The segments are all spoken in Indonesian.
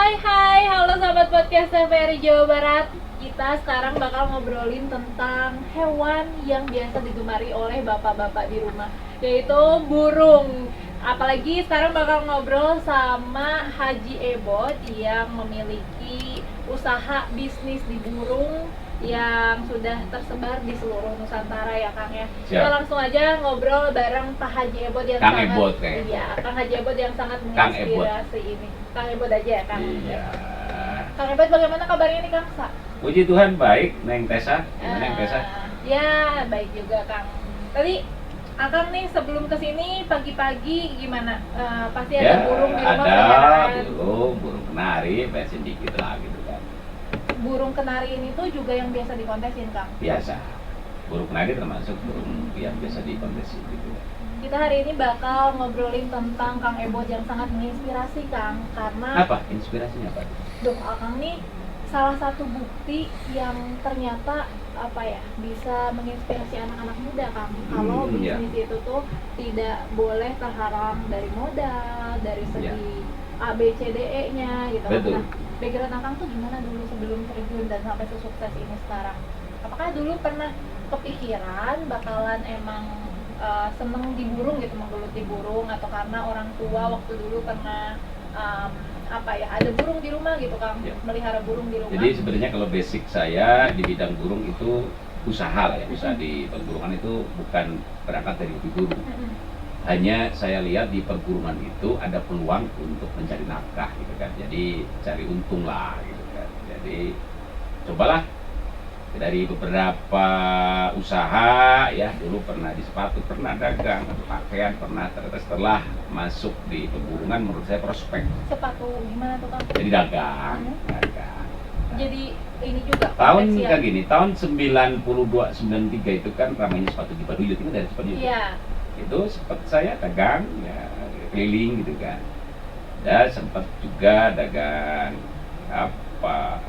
Hai, halo sahabat podcast TVRI Jawa Barat. Kita sekarang bakal ngobrolin tentang hewan yang biasa digemari oleh bapak-bapak di rumah, yaitu burung. Apalagi sekarang bakal ngobrol sama Haji Ebot yang memiliki usaha bisnis di burung yang sudah tersebar di seluruh Nusantara ya Kang ya. Siap. Kita langsung aja ngobrol bareng Pak Haji Ebot yang Kang sangat Ebot, kayak. iya, Kang Haji Ebot yang sangat Kang Ebot. menginspirasi ini. Kang Ebot aja ya Kang. Iya. Kang Ebot bagaimana kabarnya nih Kang Sa? Puji Tuhan baik, Neng Tessa. Gimana Neng Tessa? Ya, baik juga Kang. Tadi Akang nih sebelum kesini pagi-pagi gimana? Pasti ada burung di rumah ada kan? burung kenari, bensin dikit lah gitu kan. Burung kenari ini tuh juga yang biasa dikontesin Kang. Biasa. Burung kenari termasuk burung yang biasa dikontesin gitu kan. Kita hari ini bakal ngobrolin tentang Kang Ebot yang sangat menginspirasi Kang, karena Apa? Inspirasinya apa? Duh, Akang nih salah satu bukti yang ternyata apa ya bisa menginspirasi anak-anak muda Kang. Kalau Iya. bisnis itu tuh tidak boleh terhalang dari modal, dari segi A B C D E nya gitu. Betul. Nah, background Akang tuh gimana dulu sebelum terjun dan sampai sesukses ini sekarang? Apakah dulu pernah kepikiran bakalan emang seneng di burung gitu, menggeluti burung, atau karena orang tua waktu dulu pernah apa ya, ada burung di rumah gitu Kang, Ya. melihara burung di rumah? Jadi sebenarnya kalau basic saya di bidang burung itu usaha lah ya. Usaha di perburungan itu bukan berangkat dari hobi burung. Hanya saya lihat di perguruan itu ada peluang untuk mencari nafkah gitu kan, jadi cari untung lah gitu kan. Jadi cobalah dari beberapa usaha ya, dulu pernah di sepatu, pernah dagang, pakaian pernah, ternyata setelah masuk di perburungan menurut saya prospek Sepatu gimana tuh Kang? jadi dagang. Jadi ini juga Tahun konveksi ya? kayak gini, tahun 92 93 itu kan ramainya sepatu di Baduyut, itu dari sepatu Iya. itu sempat saya dagang ya, keliling gitu kan, dan sempat juga dagang apa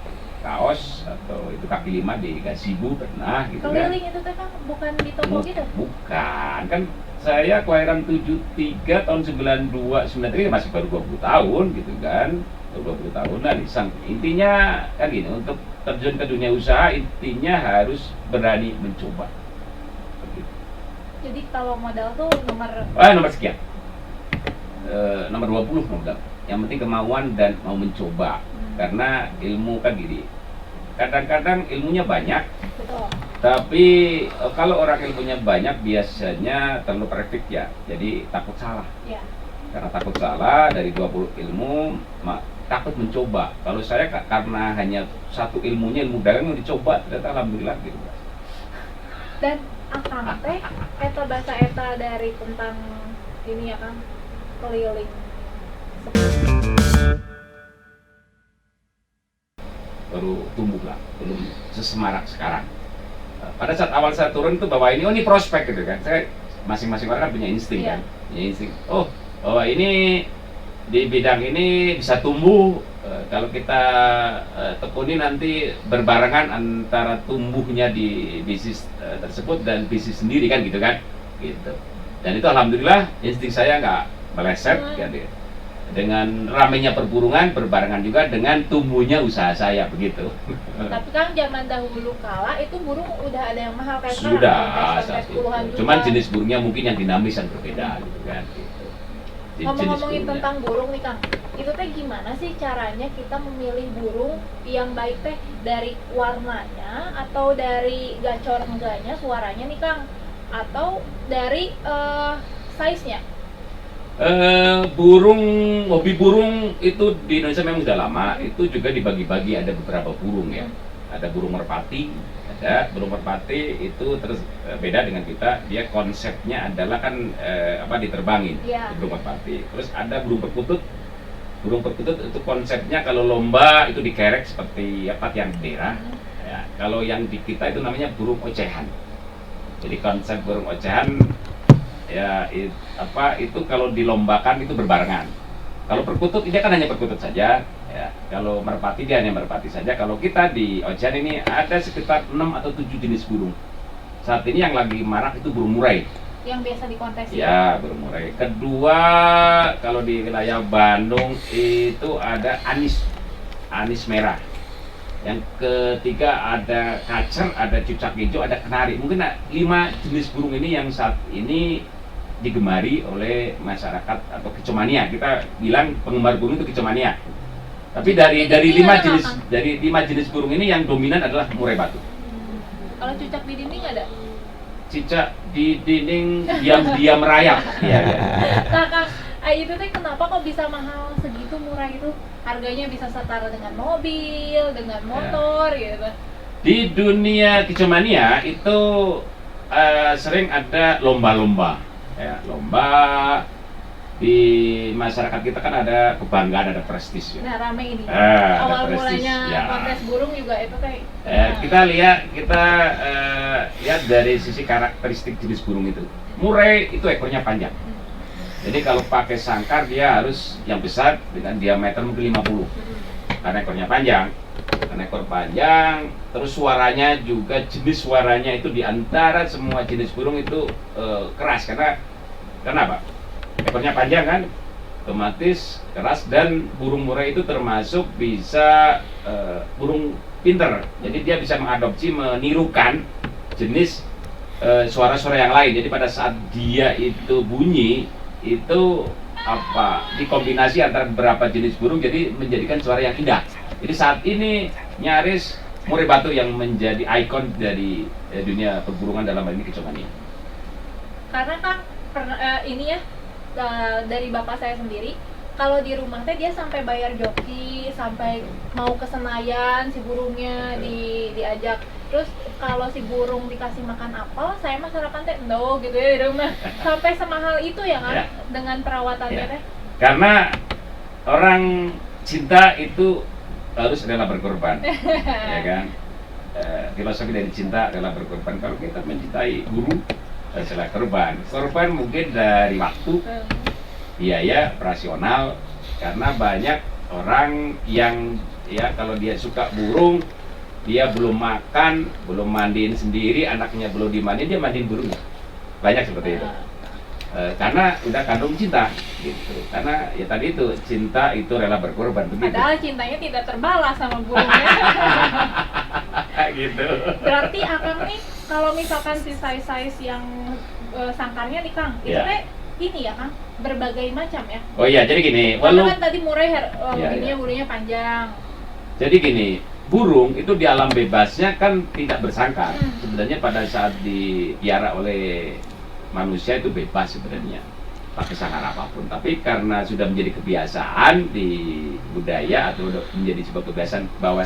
kaos atau itu kaki lima di Gasibu pernah gitu kan. Keliling itu teh Kang, bukan di toko gitu? Bukan, kan saya kelahiran 73 tahun 92 93 masih baru 20 tahun gitu kan, 20 tahunan iseng. Intinya kan gini, untuk terjun ke dunia usaha intinya harus berani mencoba. Jadi kalau modal tuh Nomor sekian, nomor 20 modal. Yang penting kemauan dan mau mencoba. Karena ilmu kan gini, kadang-kadang ilmunya banyak, betul. tapi kalau orang ilmunya banyak biasanya terlalu perfect ya, jadi takut salah. Ya. Karena takut salah dari 20 ilmu, takut mencoba. Kalau saya karena hanya satu ilmunya, ilmu dagang yang dicoba, ternyata alhamdulillah gitu. Dan Akang teh eta bahasa eta dari tentang ini ya Kang, keliling. Baru tumbuh lah, belum sesemarak sekarang. Pada saat awal saya turun itu bahwa ini prospek gitu kan. Saya masing-masing orang kan punya insting kan, punya insting. Oh, bahwa ini di bidang ini bisa tumbuh kalau kita tekuni nanti berbarengan antara tumbuhnya di bisnis tersebut dan bisnis sendiri kan gitu kan, gitu. Dan itu alhamdulillah insting saya nggak meleset gitu. Dengan ramainya perburungan berbarengan juga dengan tumbuhnya usaha saya begitu. Tapi kan zaman dahulu kala itu burung udah ada yang mahal kayak Sudah sampai puluhan juta. cuman jenis burungnya mungkin yang dinamis dan berbeda gitu kan. Gitu. Ngomong-ngomongin tentang burung nih Kang, itu teh gimana sih caranya kita memilih burung yang baik teh, dari warnanya atau dari gacor enggaknya suaranya nih Kang, atau dari size-nya? Hobi burung itu di Indonesia memang sudah lama. Itu juga dibagi-bagi, ada beberapa burung ya. Ada burung merpati, ada burung merpati itu terus beda dengan kita. Dia konsepnya adalah kan diterbangin, burung merpati. Terus ada burung perkutut. Burung perkutut itu konsepnya kalau lomba itu dikerek seperti tiang bendera. Ya, kalau yang di kita itu namanya burung ocehan. Jadi konsep burung ocehan ya itu kalau dilombakan itu berbarengan. Kalau perkutut dia kan hanya perkutut saja ya. Kalau merpati dia hanya merpati saja. Kalau kita di ocehan ini ada sekitar 6 atau 7 jenis burung. Saat ini yang lagi marak itu burung murai. Yang biasa dikontes ya, burung murai. Kedua, kalau di wilayah Bandung itu ada anis. anis merah. Yang ketiga ada kacer, ada cucak hijau, ada kenari. Mungkin 5 jenis burung ini yang saat ini digemari oleh masyarakat atau kecomania. Kita bilang penggemar burung itu kecomania. Tapi dari 5 jenis burung ini yang dominan adalah murai batu. Kalau cucak di dinding ada? Cicak di dinding diam-diam merayap. Iya, iya. Nah, Kang, itu teh kenapa kok bisa mahal segitu, murah itu? Harganya bisa setara dengan mobil, dengan motor gitu. Di dunia kecomania itu sering ada lomba-lomba. Ya, lomba di masyarakat kita kan ada kebanggaan, ada prestis ya. Nah, rame ini. Ada Awal prestis, mulanya ya. kontes burung juga itu kayak Kita lihat dari sisi karakteristik jenis burung itu. Murai itu ekornya panjang. Jadi kalau pakai sangkar dia harus yang besar dengan diameter mungkin 50. Karena ekornya panjang. Karena ekor panjang, terus suaranya juga, jenis suaranya itu di antara semua jenis burung itu keras. Karena apa? Ekornya panjang kan, otomatis keras, dan burung murai itu termasuk bisa burung pinter. Jadi dia bisa mengadopsi, menirukan jenis suara-suara yang lain. Jadi pada saat dia itu bunyi, itu dikombinasi antara beberapa jenis burung, jadi menjadikan suara yang indah. Jadi saat ini nyaris murai batu yang menjadi ikon dari dunia perburungan dalam hal ini kecomania. Karena kan ini ya, dari bapak saya sendiri, kalau di rumah teh dia sampai bayar joki, sampai mau ke Senayan si burungnya diajak. Terus kalau si burung dikasih makan apel, saya mah sarapan teh endo gitu ya di rumah. Sampai semahal itu ya kan, dengan perawatannya teh. Karena orang cinta itu harus rela berkorban, ya kan? Filosofi dari cinta adalah berkorban. Kalau kita mencintai burung, rela korban. Korban mungkin dari waktu, biaya, operasional. Karena banyak orang yang kalau dia suka burung, dia belum makan, belum mandiin sendiri, anaknya belum dimandiin, dia mandiin burung. Banyak seperti itu. Karena udah kandung cinta, gitu. Karena ya tadi itu, cinta itu rela berkorban, begitu. Padahal cintanya tidak terbalas sama burungnya. Gitu. Berarti Akang nih, kalau misalkan si size yang sangkarnya nih Kang, itu teh ini ya Kang, berbagai macam ya. Oh iya, jadi gini, Karena kan tadi murai bulunya panjang. Jadi gini, burung itu di alam bebasnya kan tidak bersangkar. Sebenarnya pada saat dipiara oleh manusia itu bebas sebenarnya, pakai sangkar apapun. Tapi karena sudah menjadi kebiasaan di budaya atau menjadi sebuah kebiasaan bahwa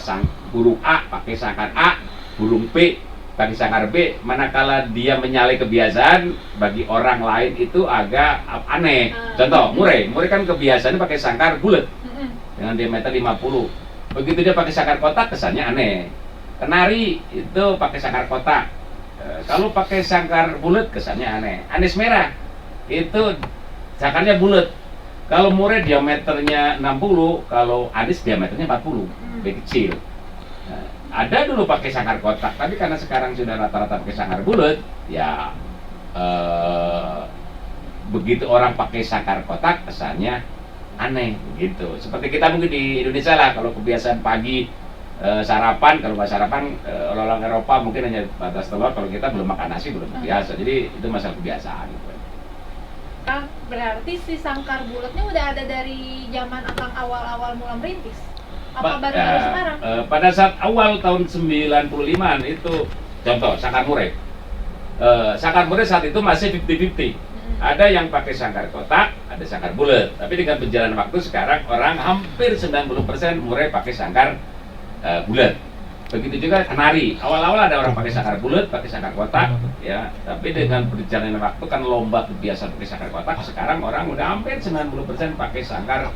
burung A pakai sangkar A, burung B pakai sangkar B, manakala dia menyalahi kebiasaan, bagi orang lain itu agak aneh. Contoh, murai kan kebiasaannya pakai sangkar bulat dengan diameter 50. Begitu dia pakai sangkar kotak, kesannya aneh. Kenari itu pakai sangkar kotak. Kalau pakai sangkar bulat, kesannya aneh. Anis merah itu sangkarnya bulat. Kalau murai diameternya 60, kalau anis diameternya 40, lebih kecil. Ada dulu pakai sangkar kotak, tapi karena sekarang sudah rata-rata pakai sangkar bulat, ya begitu orang pakai sangkar kotak, kesannya aneh gitu. Seperti kita mungkin di Indonesia lah, kalau kebiasaan pagi sarapan, kalau nggak sarapan orang Eropa mungkin hanya batas telur, kalau kita belum makan nasi belum biasa. Jadi itu masalah kebiasaan gitu. Kang, berarti si sangkar bulatnya udah ada dari zaman Akang awal-awal mulai merintis? Apa baru sekarang? Pada saat awal tahun 95-an itu, contoh sangkar murai. Sangkar murai saat itu masih 50-50. Ada yang pakai sangkar kotak, ada sangkar bulat. Tapi dengan berjalan waktu sekarang orang hampir 90% murai pakai sangkar bulat. Begitu juga kenari. Awal-awal ada orang pakai sangkar bulat, pakai sangkar kotak, ya. Tapi dengan berjalannya waktu kan lomba kebiasaan pakai sangkar kotak. Sekarang orang udah hampir 90% pakai sangkar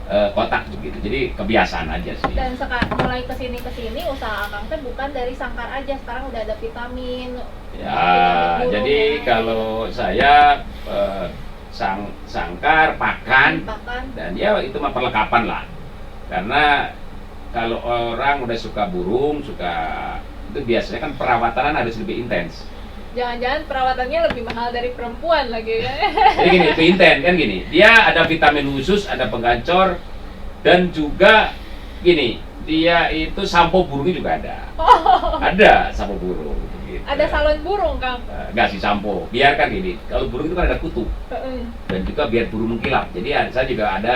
kotak begitu. Jadi kebiasaan aja sih. Dan sekarang mulai kesini usaha Akang teh bukan dari sangkar aja, sekarang udah ada vitamin. Ya, jadi kalau saya sangkar, pakan, dan ya itu mah perlengkapan lah. Karena kalau orang udah suka burung, itu biasanya kan perawatan harus lebih intens. Jangan-jangan perawatannya lebih mahal dari perempuan lagi ya. Jadi gini, lebih intens kan gini. Dia ada vitamin khusus, ada pengancor, dan juga gini, dia itu sampo burungnya juga ada. Oh, Ada sampo burung. Gitu. ada salon burung, Kang. Nggak sih sampo. Biarkan ini. Kalau burung itu kan ada kutu Heeh. dan juga biar burung mengkilap. Jadi saya juga ada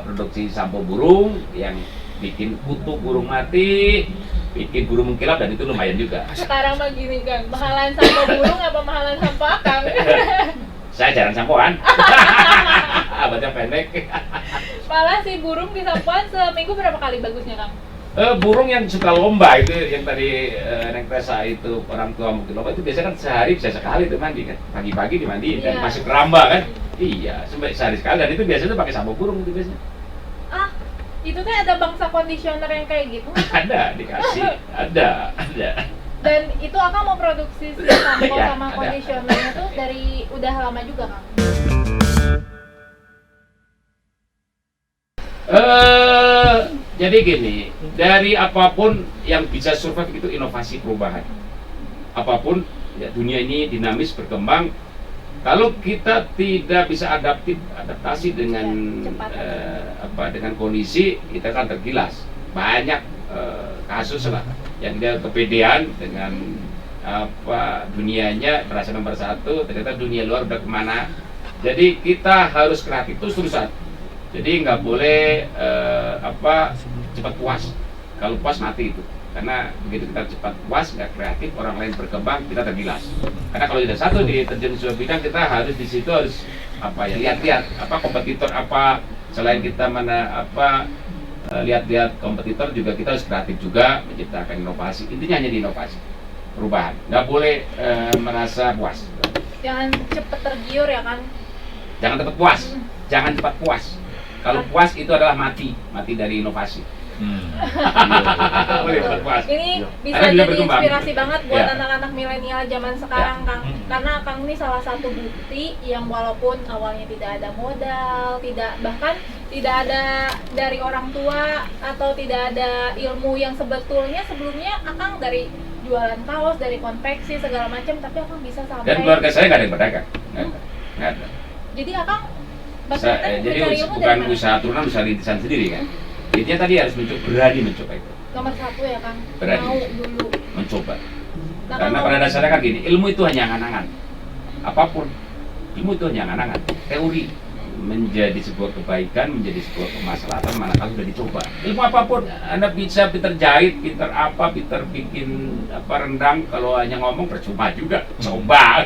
produksi sampo burung yang bikin kutu burung mati, bikin burung mengkilap dan itu lumayan juga. Sekarang mah gini, Kang. Mahalan sampo burung apa mahalan sampo akang? Saya jarang sampoan. Baca pendek. Malah si burung di sampoan seminggu berapa kali bagusnya, Kang? Burung yang suka lomba itu yang tadi Neng Tessa itu orang tua mungkin lomba itu biasanya kan sehari bisa sekali itu mandi kan, pagi-pagi dimandiin dan Iya. masuk keramba kan. Iya, sampai sehari sekali dan itu biasanya pakai sampo burung itu biasanya. Ah, itu teh ada bangsa kondisioner yang kayak gitu. Ada dikasih, ada. Dan itu Akang mau produksi si sampo Iya, sama ada. kondisionernya tuh dari udah lama juga, Kang. Jadi gini, dari apapun yang bisa survive itu inovasi perubahan. Apapun ya, dunia ini dinamis berkembang. Kalau kita tidak bisa adaptasi dengan Ya, cepat. dengan kondisi, kita kan tergilas. Banyak kasus lah yang dia kepedean dengan dunianya merasa nomor satu, ternyata dunia luar udah kemana. Jadi kita harus kreatif terus-terusan. Jadi nggak boleh cepat puas. Kalau puas mati itu. Karena begitu kita cepat puas, nggak kreatif, orang lain berkembang, kita tergilas. Karena kalau tidak satu di terjun sebuah bidang, kita harus di situ harus lihat-lihat kompetitor apa selain kita lihat-lihat kompetitor juga kita harus kreatif juga menciptakan inovasi. Intinya hanya di inovasi, perubahan. Nggak boleh merasa puas. Jangan cepet tergiur ya, kan? Jangan cepat puas. Jangan cepat puas. Kalau puas itu adalah mati dari inovasi. Boleh cepat puas. Ini bisa Karena dia jadi berkembang. inspirasi banget buat Ya. anak-anak milenial zaman sekarang, Kang. Karena Kang ini salah satu bukti yang walaupun awalnya tidak ada modal, bahkan tidak ada dari orang tua atau tidak ada ilmu yang sebetulnya sebelumnya Akang dari jualan kaos, dari konveksi segala macam, tapi Akang bisa sampai. Dan keluarga saya nggak ada yang berdagang. Nggak ada. Jadi Akang maksudnya Jadi mencari ilmu dari bukan mana? usaha turunan, usaha rintisan sendiri kan. Intinya tadi harus berani mencoba itu. Nomor satu ya, Kang. Berani. Mau dulu. Mencoba. Nah, Karena Kang, pada dasarnya kan gini, ilmu itu hanya angan-angan. Apapun, ilmu itu hanya angan-angan. Teori menjadi sebuah kebaikan, menjadi sebuah kemaslahatan manakala sudah dicoba. Ilmu apapun, Anda bisa pinter jahit, pinter pinter bikin rendang, kalau hanya ngomong percuma juga. Coba.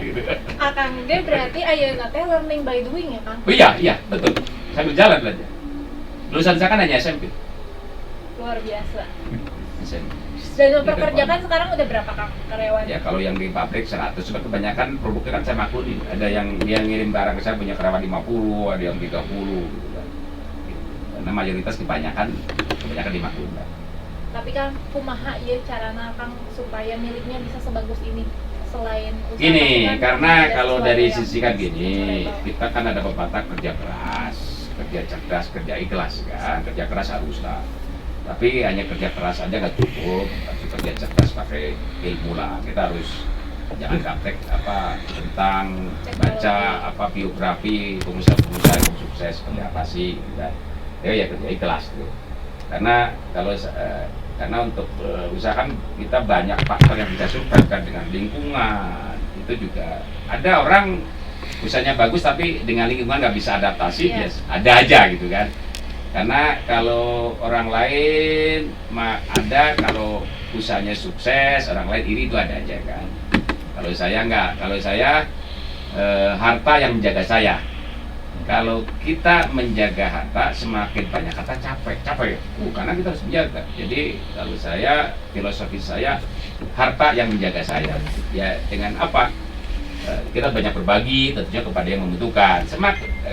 Gitu. Akang ge berarti ayeuna teh learning by doing ya, Kang? Oh iya, betul. Sambil jalan belajar. Lulusan saya kan hanya SMP. Luar biasa. SMP. Dan memperkerjakan sekarang udah berapa, Kang, karyawan? Ya kalau yang di pabrik 100, cuma kebanyakan produknya kan saya maklumi. Ada yang dia ngirim barang ke saya punya karyawan 50, ada yang 30 gitu kan. Karena mayoritas kebanyakan dimaklumi. Tapi Kang, kumaha ieu carana Kang supaya miliknya bisa sebagus ini selain usaha Gini, sampingan, karena ada kalau sesuatu dari yang sisi kan gini, sustainable. kita kan ada pepatah kerja keras, kerja cerdas, kerja ikhlas kan. Kerja keras harus lah. Tapi hanya kerja keras aja nggak cukup, harus kerja cerdas pakai ilmu lah. Kita harus jangan gaptek tentang baca biografi pengusaha-pengusaha yang sukses seperti apa sih, gitu kan. Ya kerja ikhlas tuh. Karena karena untuk usaha kan kita banyak faktor yang bisa survive kan, dengan lingkungan itu juga. Ada orang usahanya bagus tapi dengan lingkungan nggak bisa adaptasi, Iya. ada aja gitu kan. Karena kalau orang lain ada, kalau usahanya sukses, orang lain iri itu ada aja kan. Kalau saya enggak, kalau saya harta yang menjaga saya. Kalau kita menjaga harta, semakin banyak harta capek ya. Karena kita harus menjaga. Jadi kalau saya, filosofi saya, harta yang menjaga saya. Ya dengan apa? Kita banyak berbagi tentunya kepada yang membutuhkan.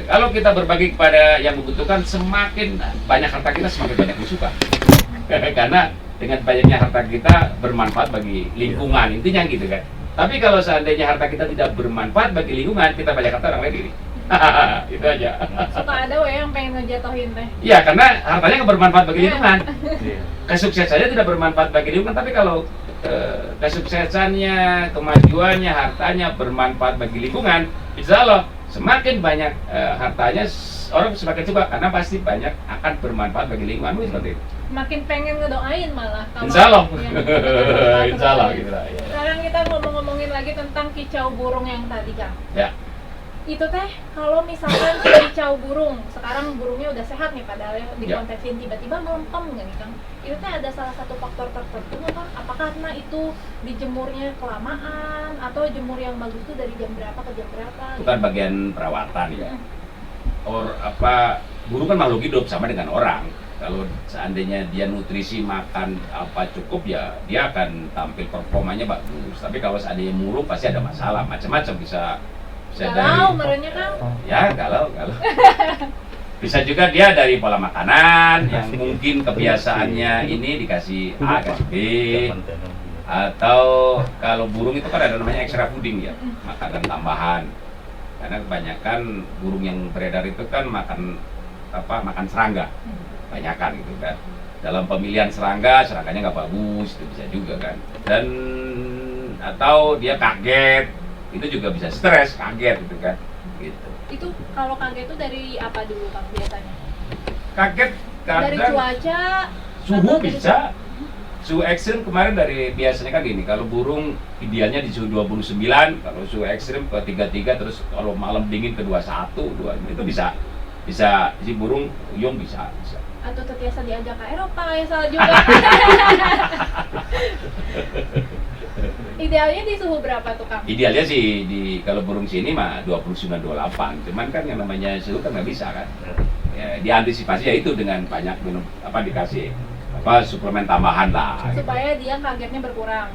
Kalau kita berbagi kepada yang membutuhkan, semakin banyak harta kita, semakin banyak yang suka. Karena dengan banyaknya harta kita bermanfaat bagi lingkungan, intinya gitu kan. Tapi kalau seandainya harta kita tidak bermanfaat bagi lingkungan, kita banyak harta, orang lain iri. Itu aja. Suka ada we yang pengen ngejatuhin teh. Iya, karena hartanya nggak bermanfaat bagi Iya. lingkungan. Kesuksesannya tidak bermanfaat bagi lingkungan, tapi kalau kesuksesannya, kemajuannya, hartanya bermanfaat bagi lingkungan, insya Allah semakin banyak hartanya, orang semakin suka karena pasti banyak akan bermanfaat bagi lingkungan seperti itu. Makin pengen ngedoain malah kalau Insya Allah. yang Insya Allah gitu lah. Ya. Sekarang kita ngomongin lagi tentang kicau burung yang tadi, Kang. Ya. Itu teh kalau misalkan kicau burung, sekarang burungnya udah sehat nih padahal dikontesin tiba-tiba melempem nggak nih, Kang? Itu teh ada salah satu faktor tertentu nggak, Kang? Apakah karena itu dijemurnya kelamaan atau jemur yang bagus tuh dari jam berapa ke jam berapa? Itu kan bagian perawatan ya. Burung kan makhluk hidup sama dengan orang. Kalau seandainya dia nutrisi makan apa cukup ya dia akan tampil performanya bagus. Tapi kalau seandainya murung pasti ada masalah, macam-macam bisa galau merenya, Kang. Ya galau. Bisa juga dia dari pola makanan yang mungkin kebiasaannya ini dikasih A, kasih B. Atau kalau burung itu kan ada namanya extra fooding ya, makanan tambahan. Karena kebanyakan burung yang beredar itu kan makan serangga, banyakan gitu kan. Dalam pemilihan serangkanya nggak bagus, itu bisa juga kan. Dan atau dia kaget, itu juga bisa stres, kaget gitu kan. Gitu. Itu kalau kaget itu dari apa dulu, Kang, biasanya? Kaget kadang dari cuaca, suhu bisa. Suhu ekstrim kemarin dari biasanya kan gini, kalau burung idealnya di suhu 29, kalau suhu ekstrim ke 33, terus kalau malam dingin ke 21, 2 itu bisa si burung uyung bisa. Atau terbiasa diajak ke Eropa ya salah juga. Idealnya di suhu berapa tuh, Kang? Idealnya sih kalau burung sini mah 29-28, cuman kan yang namanya suhu kan nggak bisa kan. Ya, diantisipasi ya itu dengan banyak minum dikasih suplemen tambahan lah. Supaya dia kagetnya berkurang.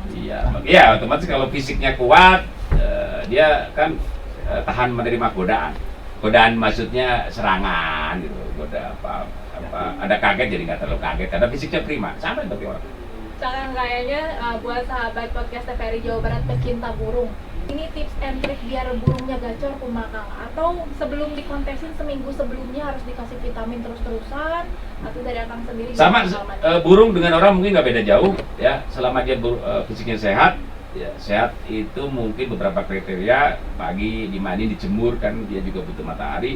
Iya, otomatis kalau fisiknya kuat, dia kan tahan menerima godaan. Godaan maksudnya serangan gitu, ada kaget jadi nggak terlalu kaget karena fisiknya prima, sama seperti orang. Sekarang kayaknya buat sahabat podcast TVRI Jawa Barat pecinta burung, ini tips and trik biar burungnya gacor kumaha, Kang? Atau sebelum dikontesin seminggu sebelumnya harus dikasih vitamin terus-terusan? Atau dari Kang sendiri? Sama, burung dengan orang mungkin nggak beda jauh ya, selama dia fisiknya sehat. Ya, sehat itu mungkin beberapa kriteria, pagi dimandi, dijemur kan dia juga butuh matahari.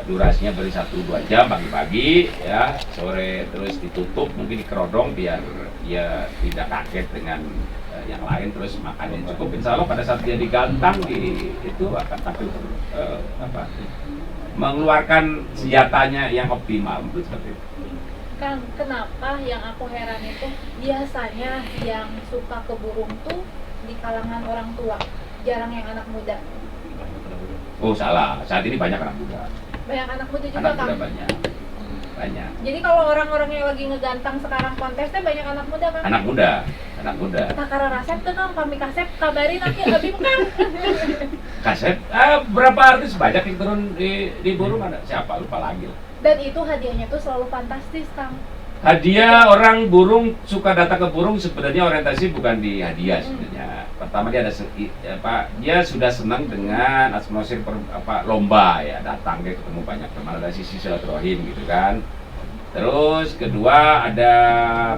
Durasinya beri 1-2 jam pagi-pagi ya, sore terus ditutup mungkin dikerodong biar dia tidak kaget dengan yang lain, terus makannya cukup. Insya Allah pada saat dia digantang itu akan tampil mengeluarkan senjatanya yang optimal seperti itu. Kang, kenapa yang aku heran itu biasanya yang suka ke burung tuh di kalangan orang tua, jarang yang anak muda? Oh salah, saat ini banyak anak muda. Banyak anak muda juga, anak Kang? Muda banyak. Jadi kalau orang-orang yang lagi ngegantang sekarang kontesnya banyak anak muda, Kang? Anak muda. Takara resep tuh, Kang, kami kasep kabarin nanti abim, Kang. Kasep, berapa artis banyak yang turun di burung, ada siapa lupa lagi. Dan itu hadiahnya tuh selalu fantastis, Kang. Hadiah orang burung suka datang ke burung sebenarnya orientasi bukan di hadiah sebenarnya. Pertama dia sudah senang dengan atmosfer lomba ya, datang dia ketemu banyak teman, ada sisi silaturahim gitu kan. Terus kedua ada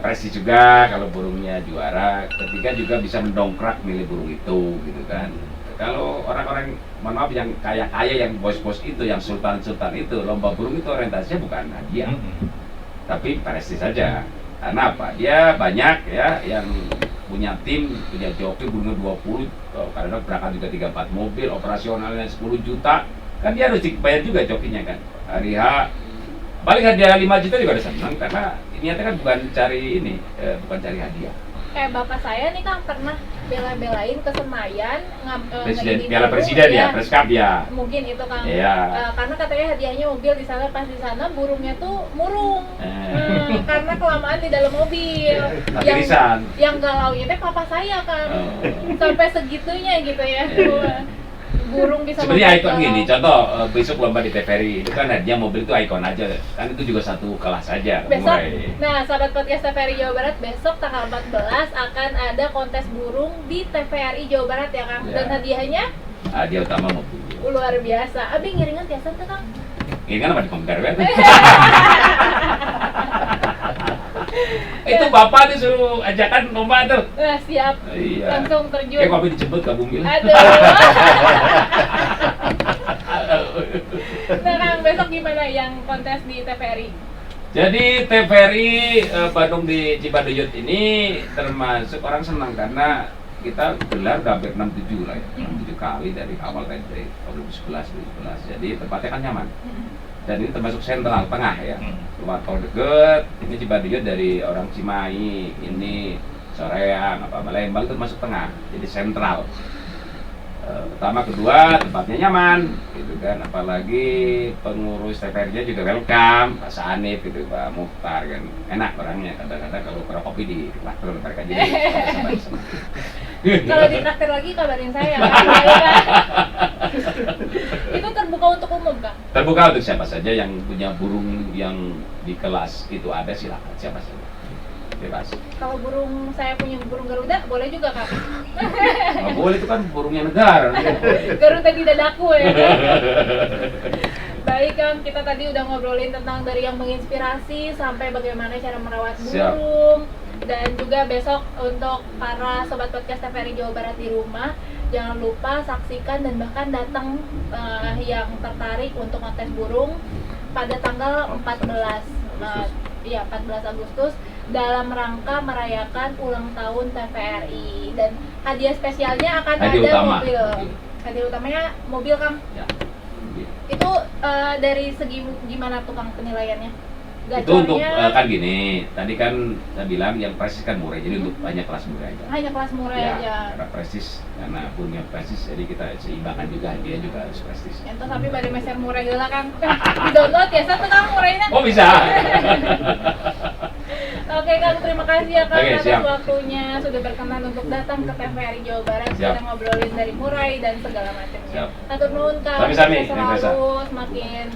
prestasi juga kalau burungnya juara. Ketiga juga bisa mendongkrak milik burung itu gitu kan. Kalau orang-orang, mohon maaf, yang kaya-kaya, yang bos-bos itu, yang sultan-sultan itu, lomba burung itu orientasinya bukan hadiah, tapi prestasi saja. Karena apa? Dia banyak ya yang punya tim, punya joki, burungnya 20, karena berangkat juga 3-4 mobil, operasionalnya 10 juta, kan dia harus dibayar juga jokinya kan. Hari H, paling hadiah 5 juta juga udah senang, karena niatnya kan bukan cari hadiah. Bapak saya nih, Kang, pernah bela-belain ke Senayan Piala Presiden ya, Preskap ya. Mungkin itu, Kang. Iya. Karena katanya hadiahnya mobil di sana, pas di sana burungnya tuh murung. Karena kelamaan di dalam mobil. Yang galaunya teh papa saya, Kang. Sampai segitunya gitu ya. Burung bisa sebenarnya ikon gini, contoh besok lomba di TVRI itu kan hadiah mobil itu ikon aja kan, itu juga satu kelas saja besok. Nah, sahabat podcast TVRI Jawa Barat, besok tanggal 14 akan ada kontes burung di TVRI Jawa Barat ya, Kang. Dan hadiahnya hadiah utama mobil luar biasa. Abi ngiringan tiasan tuh, Kang? Ngiringan apa di komputer kan? Itu bapak disuruh ajakan lomba tuh. Nah, siap. Iya. Langsung terjun. Kopi dijemput ke bumi. Aduh. gimana yang kontes di TVRI? Jadi TVRI Bandung di Cibaduyut ini termasuk orang senang karena kita gelar udah hampir 67 lah ya, 67 kali dari awal dari tahun 2011. Jadi tempatnya kan nyaman. Dan ini termasuk sentral tengah ya, keluar tol deket. Ini Cibaduyut dari orang Cimahi, ini Soreang, Palembang itu termasuk tengah, jadi sentral. Pertama, kedua tempatnya nyaman, gitu kan. Apalagi pengurus TVRI-nya juga welcome, Pak Sanif, gitu, Pak Mukhtar kan, enak orangnya. Kadang-kadang kalau kurang kopi di traktir mereka jadi sama-sama. Kalau ditraktir lagi kabarin saya. Itu terbuka untuk umum, Kang? Terbuka untuk siapa saja yang punya burung yang di kelas itu ada, silakan siapa saja. Bebas. Kalau saya punya burung Garuda, boleh juga, Kak? Nggak boleh, itu kan burungnya negara. Garuda tidak daku ya. Baik, Kang, kita tadi udah ngobrolin tentang dari yang menginspirasi sampai bagaimana cara merawat burung. Dan juga besok untuk para sobat podcast TVRI Jawa Barat di rumah, jangan lupa saksikan dan bahkan datang yang tertarik untuk kontes burung pada tanggal 14 Agustus dalam rangka merayakan ulang tahun TVRI, dan hadiah spesialnya akan ada mobil. Hadiah utamanya mobil, Kang. Ya. Itu dari segi gimana tuh, Kang, penilaiannya? Gacornya... Itu untuk kan gini, tadi kan saya bilang yang prestis kan murah, jadi untuk banyak kelas murah aja. Hanya kelas murah ya, aja. Karena prestis, karena punya prestis, jadi kita seimbangkan juga, dia juga harus prestis. Itu tapi bari meser murah gila, Kang. Di download ya, satu Kang murahnya. Oh bisa. Oke, Kang, terima kasih ya, Kang, Oke, atas waktunya sudah berkenan untuk datang ke TVRI Jawa Barat. Kita ngobrolin dari murai dan segala macamnya. Hatur nuhun, Kang. Sami-sami, selalu semakin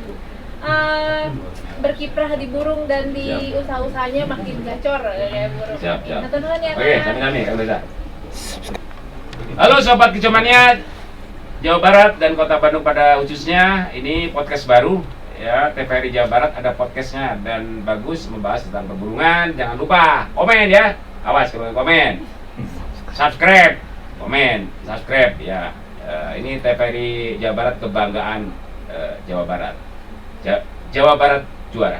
berkiprah di burung dan di usaha-usahanya makin gacor kayak burung. Siap. Hatur nuhun ya, Kang. Oke, sami-sami, Kang Reza. Halo sobat Kicomania Jawa Barat dan Kota Bandung pada khususnya, ini podcast baru ya, TVRI Jawa Barat ada podcastnya dan bagus, membahas tentang perburungan. Jangan lupa komen ya, awas kalau komen, subscribe ya. Ini TVRI Jawa Barat, kebanggaan Jawa Barat. Jawa Barat juara.